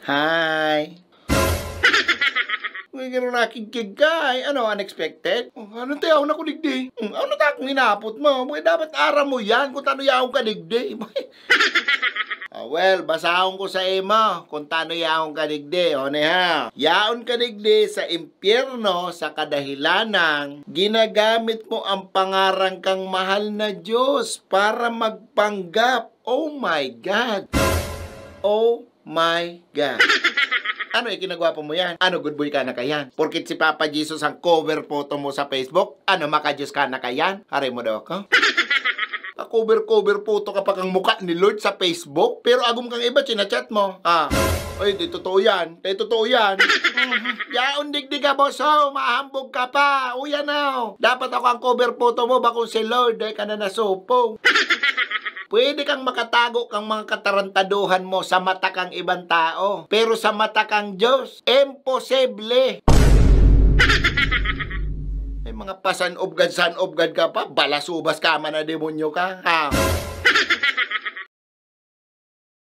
Hi. Uy, gano'n nakikig ka. Ano, unexpected? Ano tayo na kuligdi? Ano tayo kung hinapot mo? Dapat ara mo yan kung tano yaong kaligdi. Well, basahon ko sa imo kung tano yaong kaligdi. O ha, yaon kaligdi sa impyerno sa kadahilanang ginagamit mo ang pangarang kang mahal na Diyos para magpanggap. Oh my God. Oh my God. Ano ikinagwapo mo yan? Ano good boy ka na kayan? Porkit si Papa Jesus ang cover photo mo sa Facebook? Ano maka-Diyos ka na kayan? Hari mo daw ako? Cover photo ka pa kang mukha ni Lord sa Facebook? Pero agum kang iba, chinachat mo. Oy, di totoo yan. Di totoo yan. Yaon digdig ka, boss. Mahambog ka pa. Uya na. Dapat ako ang cover photo mo bakong si Lord. Dahil ka na nasupong. Pwede kang makatago kang mga katarantaduhan mo sa mata kang ibang tao. Pero sa mata kang Diyos, imposible. May mga pasan of God ka pa, balasubas ka man na demonyo ka.